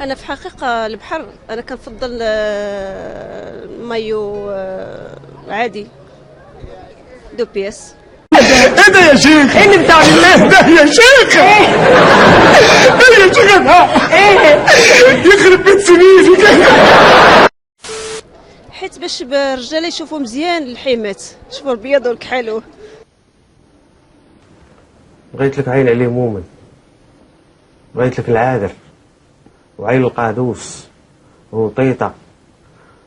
انا في حقيقه البحر انا كنفضل المايو عادي دو بياس. ايه ده يا شيخ؟ ايه اللي بتاع الله ده يا شيخ؟ ايه يا شيخ ده؟ ايه يخرب بيت سنيني كده. حيت باش الرجال يشوفوا مزيان الحيمات، شوفوا البيض والكحالو. بغيت لك عين عليه مومن، بغيت لك العادل وعين القادوس وطيطة،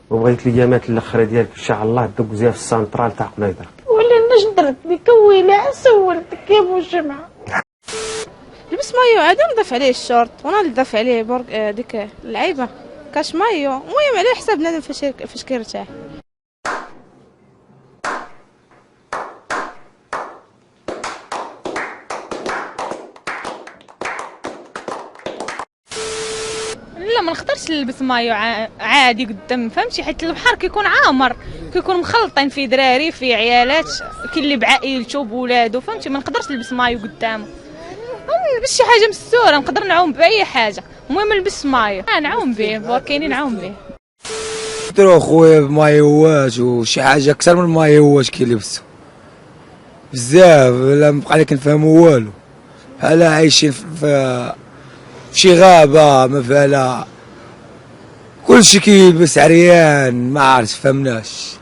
وبغيت لي جامات الاخرى ديالك ان شاء الله تدق زيها في السانترال تاع قنيطره. ولا درت لي كويله سولتك يا ابو جمعه. لبس مايو عادي نضيف عليه الشورت وانا نضيف عليه برك ديك اللعيبه كاش مايو، المهم على حساب بنادم فاش كيرتاح. لا ما نقدرش نلبس مايو عادي قدام، فهمتي؟ حيت البحر كيكون عامر، كيكون مخلطين فيه دراري فيه عيالات، كاين اللي بعائلته بولادو، فهمتي؟ ما نقدرش نلبس مايو قدامه. نلبس شي حاجه مستوره، نقدر نعوم باي حاجه، المهم نلبس مايو نعوم به، كاينين نعوم به. درو خويا بمايوات وشي حاجه اكثر من المايوات كيلبسوا بزاف، لا مبقى لك نفهموا والو، بحال عايشين في شي غابه ما فيها لا، كلشي كيلبس عريان، ما عرفت فهمناش،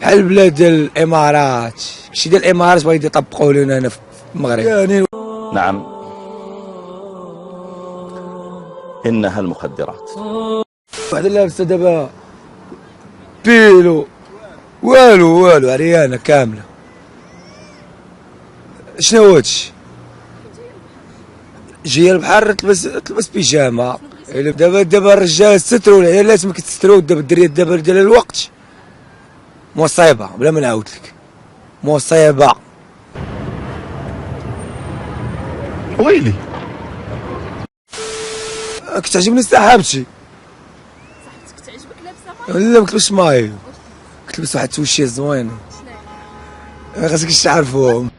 بحال بلاد الامارات، شي ديال الامارات بغيتو يطبقوا لنا هنا في المغرب يعني. نعم إنها المخدرات. واحد لابسه دابا بيلو والو عريانه كامله، شنو هادشي؟ جايه البحر تلبس بيجامه. دابا الرجال ستروا، العيالات ما كيتستروش، دابا الدريات دابا ديال الوقت مصيبه بلا ما نعاود لك، مصيبه. ويلي كتعجبني صاحبتي. صاحبتك تعجبك لابسه لا ما كتلبسش مايو، كتلبس واحد التوشيه زوينه، خاصك تعرفوهم.